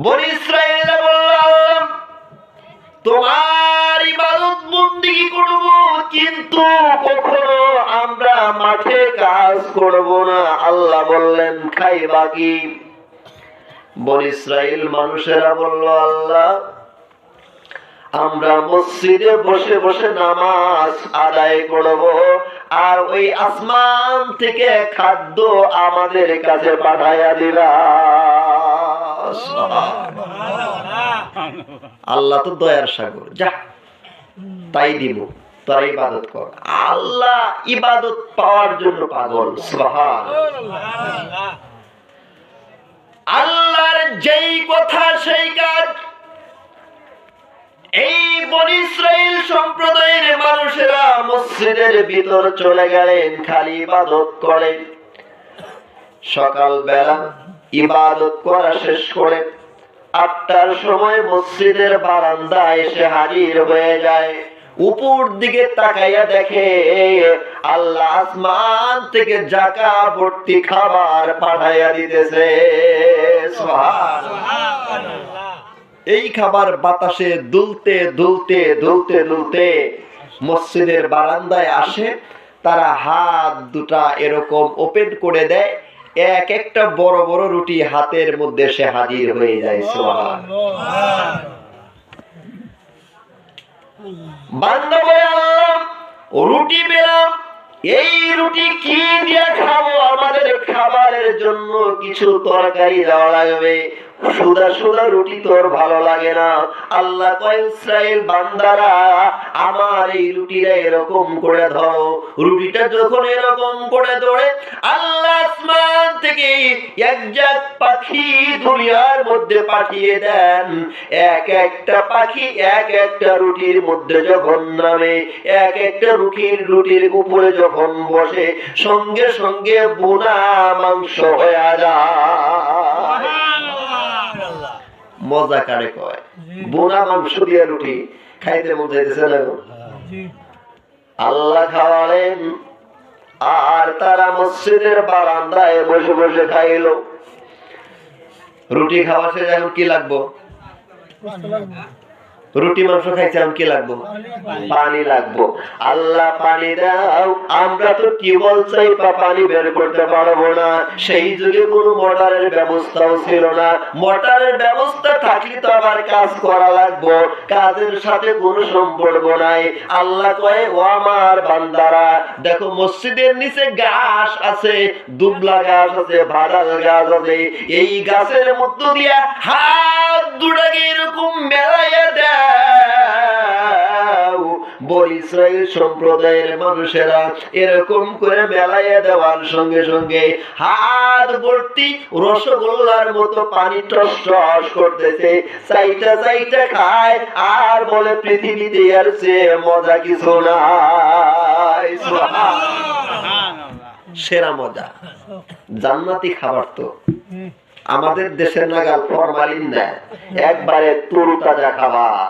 বনী ইসরাঈল বলল, আল্লাহ তোমার ইবাদত বন্দেগী করব, কিন্তু কখনো আমরা মাঠে কাজ করব না। আল্লাহ বললেন, খাইবা কি? বনী ইসরাঈল মানুষেরা বলল, আল্লাহ আমরা মসজিদে বসে বসে নামাজ আদায় করব, আর ওই আসমান থেকে খাদ্য আমাদের কাছে পাঠাইয়া দিবা। আল্লাহ তো দয়ার সাগর, যা তাই দিব, তোরা ইবাদত কর। আল্লাহ ইবাদত পাওয়ার জন্য পাগল। সুবহানাল্লাহ। আল্লাহর যেই কথা সেই কাজ। এই বনী ইসরাঈল সম্প্রদায়ের মানুষেরা মসজিদের ভিতর চলে গেলেন, খালি ইবাদত করে। সকালবেলা ইবাদত করা শেষ করে 8টার সময় মসজিদের বারান্দায় এসে হাজির হয়ে যায়। উপর দিকে তাকাইয়া দেখে আল্লাহ আসমান থেকে জাকা ভর্তি খাবার পাঠাইয়া দিতেছে। সুবহানাল্লাহ। এই খাবার বাতাসে দুলতে দুলতে দুলতে দুলতে মসজিদের বারান্দায় আসে। তারা হাত দুটা এরকম ওপেন করে দেয়, এক একটা বড় বড় রুটি হাতের মধ্যে সে হাজির হয়ে যায়। সুবহানাল্লাহ। বান্দা বলে, আল্লাহ রুটি পেলাম, এই রুটি কি দিয়ে খাবো? আমাদের খাবারের জন্য কিছু তরকারি দেওয়া লাগবে। সুদা সুদা রুটি তোর ভালো লাগে না। আল্লাহ কয়, ইসরাঈল বান্দারা আমার এই রুটিটা এরকম করে ধরো। রুটিটা যখন এরকম করে ধরে আল্লাহ আসমান থেকে একজাক পাখি দুনিয়ার মধ্যে পাঠিয়ে দেন। এক একটা পাখি এক একটা রুটির মধ্যে যখন নামে, এক একটা রুটির উপরে যখন বসে, সঙ্গে সঙ্গে বোনা মাংস হয়ে যায়। মজা কারে কয়? বোনা মাংস দিয়ে রুটি খাইতে মন চাইতেছে না? আল্লাহ খাওয়ালেন, আর তারা মসজিদের বারান্দায় বসে বসে খাইল। রুটি খাওয়া শেষ, এখন কি লাগবো? রুটি মাংস খাইছে, এখন কি লাগবো? পানি লাগবো। আল্লাহ পানি দাও। আমরা তো টিউবওয়েল চাই, পানি বের করতে পারবো না। সেই যুগে কোনো মোটরের ব্যবস্থাও ছিল না। মোটরের ব্যবস্থা থাকলে তো আবার কাজ করা লাগবো, কাজের সাথে কোনো সম্পর্ক নাই। আল্লাহ কয়, ও আমার বান্দারা, দেখো মসজিদের নিচে গাছ আছে, দুবলা গাছ আছে, ভাড়াল গাছ আছে। এই গাছের মধ্য দিয়া হাত দুটাকে এরকম মেলাইয়া দেয়। বনী ইসরাঈল সম্প্রদায়ের মানুষেরা এরকম করে মেলাইয়া দেওয়ার সঙ্গে সঙ্গে হাত ভর্তি রসগোল্লার মতো পানি টস টস করতেছে। চাইটা চাইটা খায় আর বলে, পৃথিবীতে আর চেয়ে মজা কিছু নাই। সেরা মজা, জান্নাতি খাবার তো আমাদের দেশের নাগাল ফরমালিন দেয়, একবারে তরুতাজা খাবার।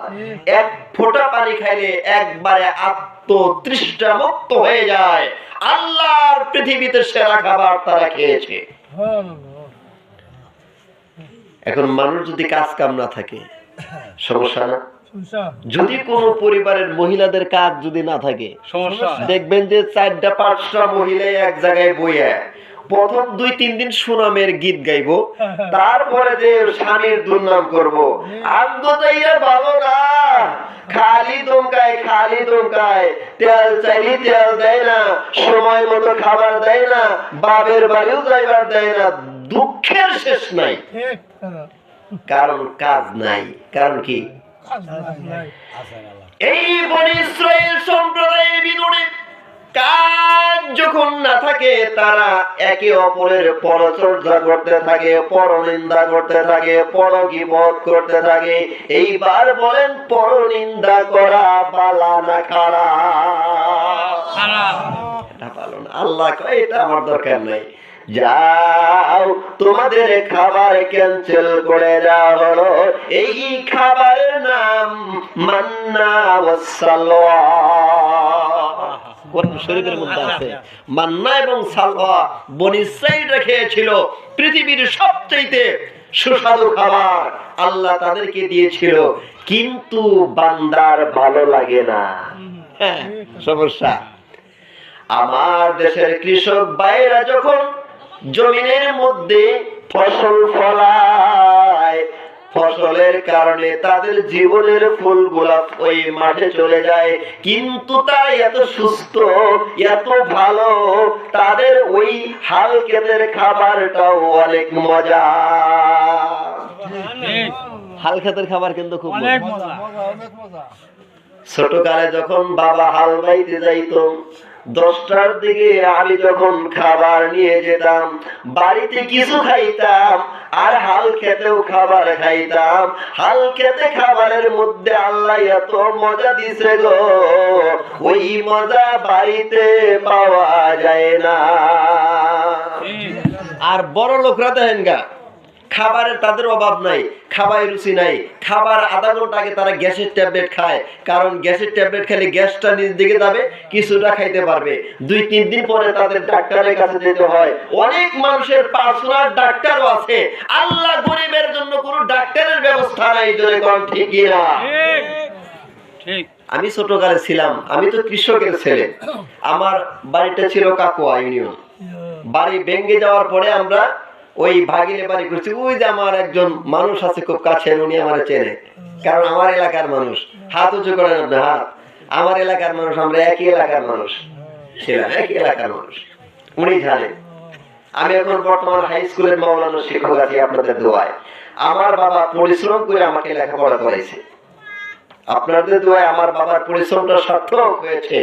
এক ফোঁটা পানি খাইলে একবারে আত্মতৃষ্ণা মুক্ত হয়ে যায়। আল্লাহর পৃথিবীতে সেরা খাবার তারা খেয়েছে। এখন মানুষ যদি কাজ কাম না থাকে, সমস্যা না? যদি কোন পরিবারের মহিলাদের কাজ যদি না থাকে, সমস্যা। দেখবেন যে 4টা-5টা মহিলা এক জায়গায় বইয়া প্রথম 2-3 দিন সুনামের গীত গাইবো, তারপরে যে স্বামীর দুর্নাম করবো। আমগো তো এরা ভালো না, খালি দমকায়, তেল চাইলে তেল দেয় না, সময় মতো খাবার দেয় না, বাপের বাড়িও যাইবার দেয় না। দুঃখের শেষ নাই, কারণ কাজ নাই। কারণ কি? এই বনী ইসরাঈল সম্প্রদায়ের ভিতরে কাজ যখন না থাকে, তারা একে অপরের পরচর্চা করতে থাকে, পরনিন্দা করতে থাকে, পরগীবত করতে থাকে। এইবার বলেন, পরনিন্দা করা বালা না খারাপ? এটা ভালো না। আল্লাহ কয়, এটা আমার দরকার নাই, যাও তোমাদের খাবার ক্যান্সেল করে দেওয়া হলো। এই খাবারের নাম মান্না ওয়াস সালওয়া। কোরআন শরীফের মধ্যে আছে, মান্না এবং সালওয়া বনী ইসরাঈলরা খেয়েছিল পৃথিবীর সবচেয়ে সুস্বাদু খাবার আল্লাহ তাদেরকে দিয়েছিল, কিন্তু বান্দার ভালো লাগে না। হ্যাঁ, সমস্যা। আমার দেশের কৃষক ভাইরা যখন জমিনের মধ্যে ফসল ফলায়, ফসলের কারণে তাদের জীবনের ফুলগুলা ওই মাঠে চলে যায়, কিন্তু তারা এত সুস্থ, এত ভালো, তাদের ওই হাল ক্ষেতের খাবারটাও অনেক মজা। হাল ক্ষেতের খাবার কিন্তু খুব মজা। ছোটকালে যখন বাবা হাল বাইতে যাইতো, 10টার দিকে আমি যখন খাবার নিয়ে যেতাম, বাড়িতে কিছু খাইতাম আর হাল খেতেও খাবার খাইতাম। হাল খেতে খাবারের মধ্যে আল্লাহ এত মজা দিছে গো, ওই মজা বাড়িতে পাওয়া যায় না। আর বড় লোকরা দেখেন গা, খাবারের তাদের অভাব নাই, খাবারের রুচি নাই, খাবার আধা ঘন্টা আগে তারা গ্যাসের ট্যাবলেট খায়, কারণ গ্যাসের ট্যাবলেট খেলে গ্যাসটা নিজ দিকে যাবে, কিছুটা খাইতে পারবে। 2-3 দিন পরে তাদের ডাক্তারের কাছে যেতে হয়। অনেক মানুষের পার্সোনাল ডাক্তারও আছে, আল্লাহ গরিবের জন্য কোনো ডাক্তারের ব্যবস্থা নাই। জোরে কোন ঠিক না? ঠিক। আমি ছোটকালে ছিলাম, আমি তো কৃষকের ছেলে, আমার বাড়িটা ছিল কাকুয়া ইউনিয়ন। বাড়ি ভেঙে যাওয়ার পরে আমরা ওই ভাগিলে বাড়ি করছি। ওই যে আমার একজন মানুষ আছে খুব কাছে, উনি আমার চেনে, কারণ আমার এলাকার মানুষ। হাত উঁচু করেন আপনি, হাত। আমার এলাকার মানুষ, আমরা একই এলাকার মানুষ ছিলাম, একই এলাকার মানুষ, উনি জানেন। আমি এখন বর্তমান হাই স্কুলের মাওলানা শিক্ষক আছি আপনাদের দোয়ায়। আমার বাবা পরিশ্রম করে আমাকে লেখাপড়া করাইছে, আপনাদের দোয়ায় আমার বাবার পরিশ্রমটা সার্থক হয়েছে।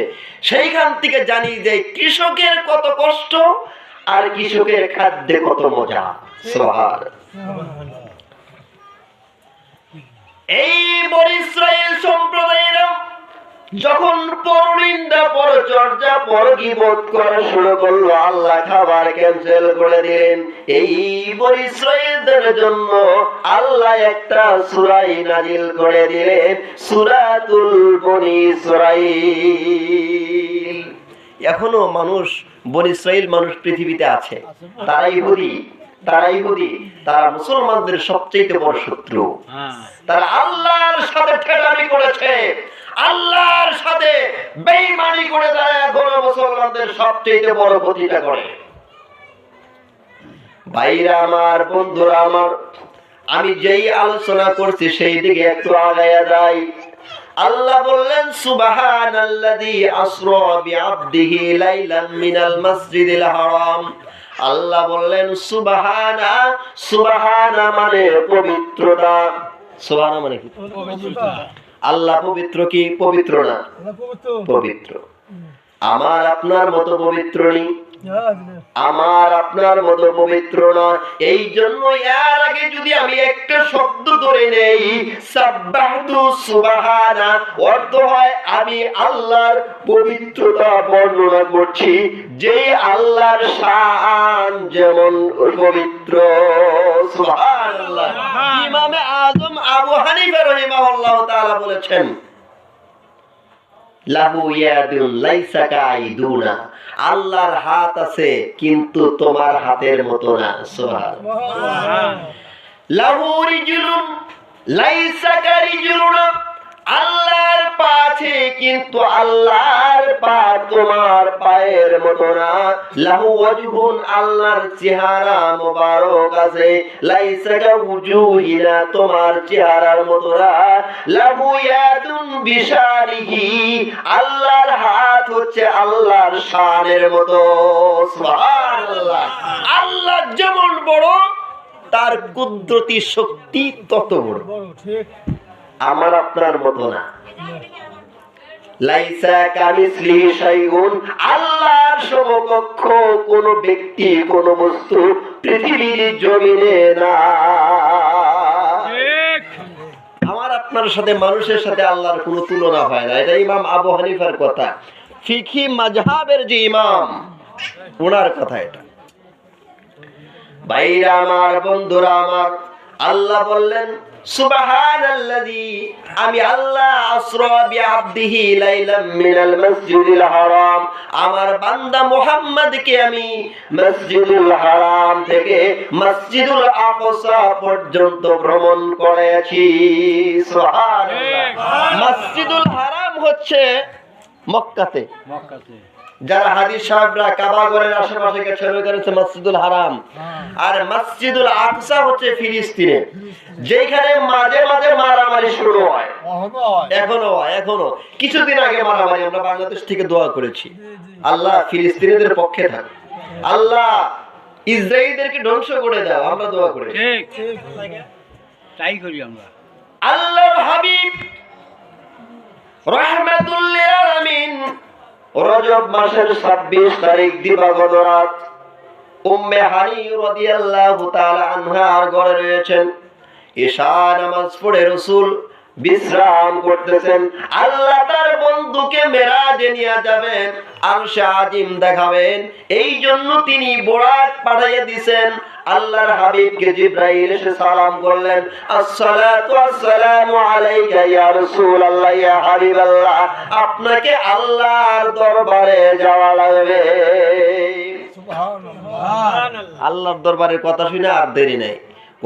সেইখান থেকে জানি যে কৃষকের কত কষ্ট আর কৃষকের খাদ্যে কত মজা। সুবহানাল্লাহ। এই বনি ইসরাইল সম্প্রদায়েরা যখন পরনিন্দা, পরচর্চা, পরগীবত করা শুরু করলো, আল্লাহ খাবার ক্যান্সেল করে দিলেন। এই বনি ইসরাইলদের জন্য আল্লাহ একটা সূরা নাজিল করে দিলেন, সূরাতুল বনি ইসরাইল। এখনো মানুষ, বনি ইসরাইল মানুষ পৃথিবীতে আছে, তারা ইহুদি, তারা মুসলমানদের সবচেয়ে বড় শত্রু। তারা আল্লাহর সাথে ঠেলামি করেছে, আল্লাহর সাথে বেঈমানি করে, তারা এখনো মুসলমানদের সবচেয়ে বড় ক্ষতিটা করে। ভাইরা আমার, বন্ধুরা আমার, আমি যেই আলোচনা করছি সেই দিকে একটু আগায়া যাই। আল্লাহ বললেন সুবহানাল্লাযী আসরা বিআবদিহি লাইলান মিনাল মাসজিদিল হারাম। আল্লাহ বললেন সুবহানা, সুবহানা মানে পবিত্রতা। সুবহানা মানে কি? পবিত্রতা। আল্লাহ পবিত্র কি পবিত্র না? পবিত্র। আমার আপনার মতো পবিত্র নেই, আমার আপনার মতো পবিত্র না। এই জন্য এর আগে যদি আমি একটা শব্দ ধরে নেই, সাব্বাহতু সুবহানা, অর্থ হয় আমি আল্লাহর পবিত্রতা বর্ণনা করছি, যে আল্লাহর শান যেমন পবিত্র। সুবহানাল্লাহ। ইমামে আযম আবু হানিফা রাহিমাহুল্লাহ তাআলা বলেছেন, লাহু ইয়াদুন লাইসা কাইদুনা, আল্লাহর হাত আছে কিন্তু তোমার হাতের মতো না। সুবহানাল্লাহ। লাহু রিজলুন লাইসা কারিজলুনা, আল্লাহর পা আছে কিন্তু আল্লাহর পা তোমার পায়ের মতো না। লাহু ওয়াজহুন, আল্লাহর চেহারা মোবারক আছে, লাইসা কাউজুহিনা, তোমার চেহারার মতো না। লাহু ইয়াদুন বিশারিহি, আল্লাহর হাত হচ্ছে আল্লাহর শানের মতো। সুবহানাল্লাহ। আল্লাহ যেমন বড়, তার কুদরতি শক্তি তত বড়। ঠিক, আমার আপনার মতো না। লাইসা কামিসলিহি শাইউন, আল্লাহর সমকক্ষ কোন ব্যক্তি, কোন বস্তু পৃথিবীর জমিনে না। ঠিক, আমার আপনার সাথে, মানুষের সাথে আল্লাহর কোনো তুলনা হয় না। এটা ইমাম আবু হানিফার কথা, ফিকহি মাযহাবের যে ইমাম, ওনার কথা এটা। ভাইরা আমার, বন্ধুরা আমার, আল্লাহ বললেন সুবহানাল্লাযী, আমি আল্লাহ আসরা বিআবদিহি লাইলাম মিনাল মাসজিদিল হারাম, আমার বান্দা মুহাম্মদকে আমি মসজিদুল হারাম থেকে মসজিদুল আকসা পর্যন্ত ভ্রমণ করেছি। সুবহানাল্লাহ। মসজিদুল হারাম হচ্ছে মক্কাতে। যারা হাদিস সাহেবরা কাবা ঘরের আশেপাশে গেছে ওইখানে হচ্ছে মসজিদুল হারাম, আর মসজিদুল আকসা হচ্ছে ফিলিস্তিনে, যেখানে মাঝে মাঝে মারামারি শুরু হয়, এখনো কিছুদিন আগে মারামারি। আমরা বাংলাদেশ থেকে দোয়া করেছি আল্লাহ ফিলিস্তিনিদের পক্ষে থাক, আল্লাহ ইসরায়েলদেরকে ধ্বংস করে দাও, আমরা দোয়া করেছি। তাই করি আমরা। আল্লাহর হাবিব রাহমাতুল লিল আলামিন রজব মাসের 26 তারিখ দিবাগত রাত উম্মে হানি রাদিয়াল্লাহু তাআলা আনহার ঘরে রয়েছেন। ঈশা নামাজ পড়ে রাসূল বিশ্রাম করতেছেন। আল্লাহ তার বন্ধুকে মেরাজে নিয়ে যাবেন, আরশে আজিম দেখাবেন, এই জন্য তিনি বোরাক পাঠিয়ে দিবেন। আল্লাহর হাবিবকে জিবরাইল এসে সালাম করলেন, আসসালাতু ওয়াসসালামু আলাইকা ইয়া রাসূলুল্লাহ, ইয়া হাবিবাল্লাহ, আপনাকে আল্লাহর দরবারে যাওয়া লাগবে। সুবহানাল্লাহ। আল্লাহর দরবারের কথা শুনে আর দেরি নাই,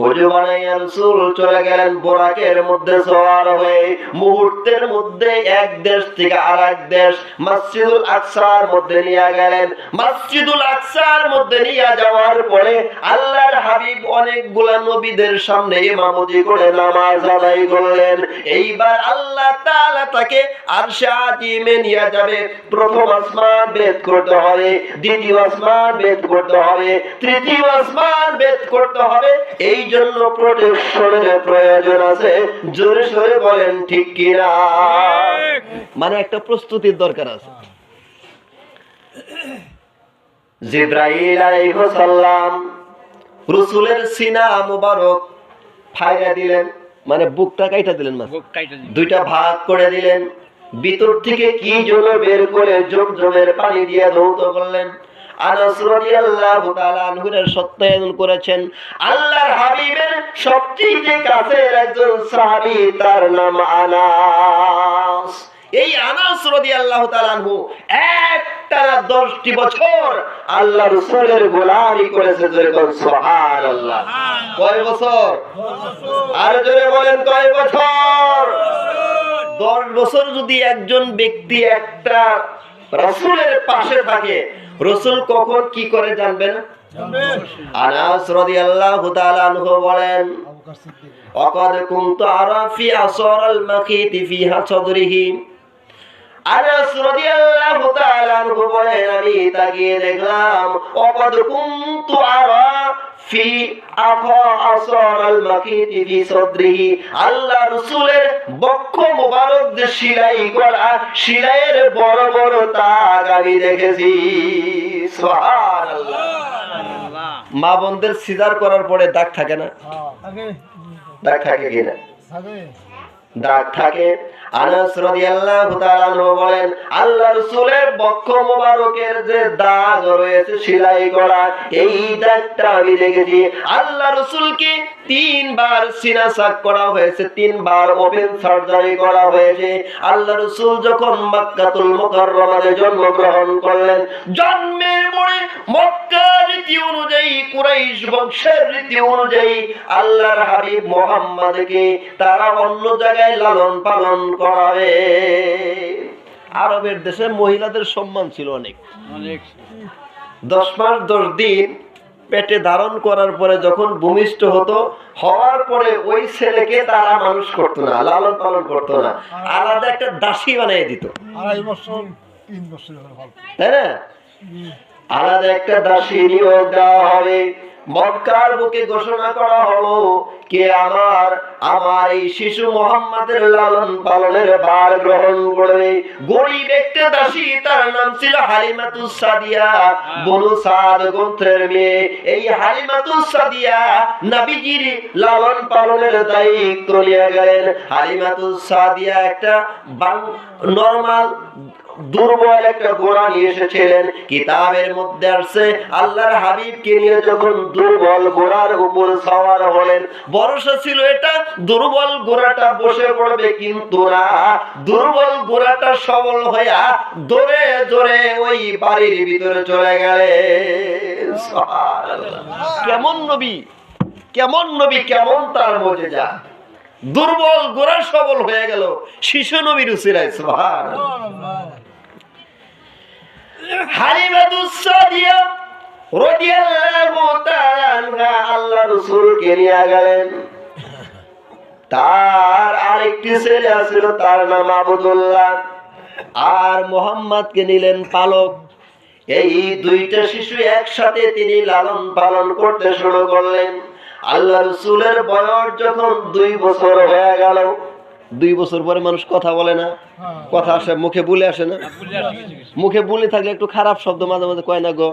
ওযু বানাইয়া রাসূল চলে গেলেন বোরাকের মধ্যে সওয়ার হয়ে। মুহূর্তের মধ্যে এক দেশ থেকে আরেক দেশ মসজিদুল আকসার মধ্যে নিয়ে গেলেন। মসজিদুল আকসার মধ্যে নিয়ে যাওয়ার পরে আল্লাহর হাবিব অনেকগুলা নবীদের সামনে ইমামতি করে নামাজ আদায় করলেন। এইবার আল্লাহ তাআলা তাকে আরশে আজিমে নিয়ে যাবে। প্রথম আসমান ভেদ করতে হবে, দ্বিতীয় আসমান ভেদ করতে হবে, তৃতীয় আসমান ভেদ করতে হবে। এই জন্য প্রোটেকশনের প্রয়োজন আছে। জোরে সোরে বলেন ঠিক কিনা? মানে একটা প্রস্তুতির দরকার আছে। জিবরাইল আলাইহিস সালাম রাসূলের সিনা মুবারক ফায়রা দিলেন, মানে বুকটা কাইটা দিলেন, দুইটা ভাগ করে দিলেন। ভিতর থেকে কি যেন বের করে জমজমের পানি দিয়ে ধৌত করলেন। আনাস রাদিয়াল্লাহু তাআলা আনহু সত্যায়ন করেছেন। আল্লাহর হাবিবের সবচেয়ে কাছের একজন সাহাবী, তার নাম আনাস। এই আনাস রাদিয়াল্লাহু তাআলা আনহু একটানা 10টি বছর আল্লাহর রাসূলের গোলামি করেছে। জোরে বলেন সুবহানাল্লাহ। কয় বছর? আর জোরে বলেন কয় বছর? 10 বছর যদি একজন ব্যক্তি একটা রাসূলের পাশে থাকে, রাসূল কখন কি করে জানবেন? আনাস রাদিয়াল্লাহু তাআলা আনহু বলেন, ওয়াকাদ কুনতু আরা ফি আসরাল মাকিতি ফিহা সাদরিহি। আনাস রাদিয়াল্লাহু তাআলা আনহু বলেন, আমি তাকিয়ে দেখলাম, ওয়াকাদ কুনতু আরা ফি আসরাল মাকিতি ফি সাদরিহি, আল্লাহ রাসূলের বক্ষ মোবারক যে সেলাই করা, সেলাইয়ের বড় বড় দাগ আমি দেখেছি। সুবহানাল্লাহ। মা বোনদের সিজার করার পরে দাগ থাকে না? দাগ থাকে কিনা? দাগ থাকে। আনাস রাদিয়াল্লাহু তাআলা আনহু বলেন, আল্লাহ রাসূলের বক্ষ মোবারকের যে দাগ রয়েছে সেলাই করা, এই দাগটা আমি দেখেছি। আল্লাহ রাসূলকে 3 বার সিনা সাক করা হয়েছে, 3 বার ওপেন সার্জারি করা হয়েছে। আল্লাহ রাসূল যখন মক্কাতুল মুকাররমাতে জন্মগ্রহণ করলেন, জন্মের পরে মক্কার রীতি অনুযায়ী, কুরাইশ বংশের রীতি অনুযায়ী আল্লাহর হাবিব মুহাম্মদকে তারা অন্য জায়গায় লালন পালন করাবে। আরবের দেশে মহিলাদের সম্মান ছিল অনেক। 10 মাস 10 দিন পেটে ধারণ করার পরে যখন ভূমিষ্ঠ হতো, হওয়ার পরে ওই ছেলেকে তারা মানুষ করতো না, লালন পালন করতো না, আলাদা একটা দাসী বানিয়ে দিত। 2.5 বছর 3 বছর, তাই না? আলাদা একটা দাসী নিয়োগ দেওয়া হবে। মক্কার বুকে ঘোষণা করা হলো, কে আমার এই শিশু মুহাম্মাদের লালন পালনের ভার গ্রহণ করবে। গরিব একটা দাসী, তার নাম ছিল হালিমাতুস সাদিয়া, বনু সাদ গোত্রের মেয়ে। এই হালিমাতুস সাদিয়া নবীজির লালন পালনের দায়িত্ব নিয়ে গেলেন। হালিমাতুস সাদিয়া একটা নরমাল দুর্বল একটা ঘোড়া নিয়ে এসেছিলেন। কিতাবের মধ্যে আসছে, আল্লাহর হাবিবকে নিয়ে যখন দুর্বল ঘোড়ার উপর সওয়ার হলেন, ভরসা ছিল এটা দুর্বল ঘোড়াটা বসে পড়বে, কিন্তু না, দুর্বল ঘোড়াটা সবল হইয়া দৌড়ে দৌড়ে ওই বাড়ির ভিতরে চলে গেলেন। সুবহানাল্লাহ। কেমন নবী, কেমন নবী, কেমন তার মুজিজা। দুর্বল ঘোড়া সবল হয়ে গেল শিশু নবীর উসিলায়। সুবহানাল্লাহ। হালিমাতুস সাদিয়া রাদিয়াল্লাহু তাআলা আনহা আল্লাহ রাসূলকে নিয়ে গেলেন। তার আরেকটি ছেলে ছিল, তার নাম আব্দুল্লাহ, আর মুহাম্মদকে নিলেন পালক। এই দুইটা শিশু একসাথে তিনি লালন পালন করতে শুরু করলেন। আল্লাহ রাসূলের বয়স যখন 2 বছর হয়ে গেল, 2 বছর পরে মানুষ কথা বলে না, কথা আসে মুখে বলে আসে না, মুখে বলে থাকলে একটু খারাপ শব্দ মাঝে মাঝে কয় না গো,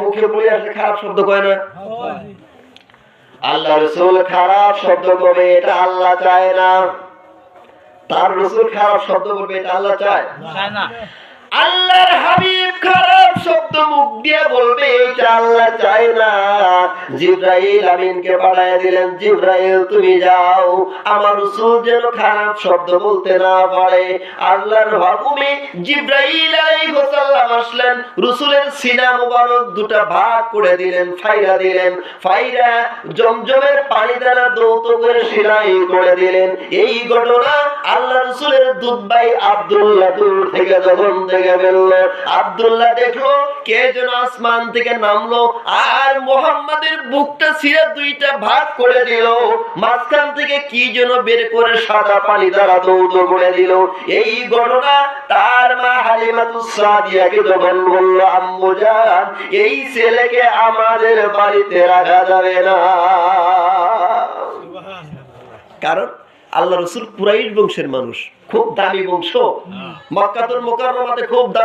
মুখে বলে আসলে খারাপ শব্দ কয় না। আল্লাহ রাসূল খারাপ শব্দ করবে এটা আল্লাহ চায় না, তার রাসূল খারাপ শব্দ করবে এটা আল্লাহ চায় না। আল্লাহর হাবিব খারাপ শব্দ মুখ দিয়ে বলবে এটা আল্লাহ চায় না। জিবরাইল আমিনকে পাঠিয়ে দিলেন, জিবরাইল তুমি যাও, আমার রাসূল যেন খারাপ শব্দ বলতে না পারে। আল্লাহর হুকুমে জিবরাইল আলাইহিস সালাম আসলেন, রাসূলের সিনা মুবারক দুটো ভাগ করে দিলেন, ফাইরা দিলেন, ফাইরা জমজমের পানি দ্বারা দ্রুত করে সেলাই করে দিলেন। এই ঘটনা আল্লাহ রাসূলের দুধ ভাই আব্দুল্লাহ দূর থেকে যখন দেখে ফেলল, আব্দুল্লাহ দেখলো কে যেন আসমান থেকে নামলো আর মুহাম্মাদের বুকটা ছিঁড়ে 2টা ভাগ করে দিল, মাঝখান থেকে কি যেন বের করে সাদা পানি দ্বারা দৌত করে দিল। এই ঘটনা তার মা হালিমাতুস সাদিয়াকে যখন বলল, আম্মু জান এই ছেলেকে আমাদের বাড়িতে রাখা যাবে না, কারণ আল্লাহ রাসূল কুরাইশ বংশের মানুষ, খুব দামি বংশ, মক্কাতুল মুকাররমাতে খুব দামি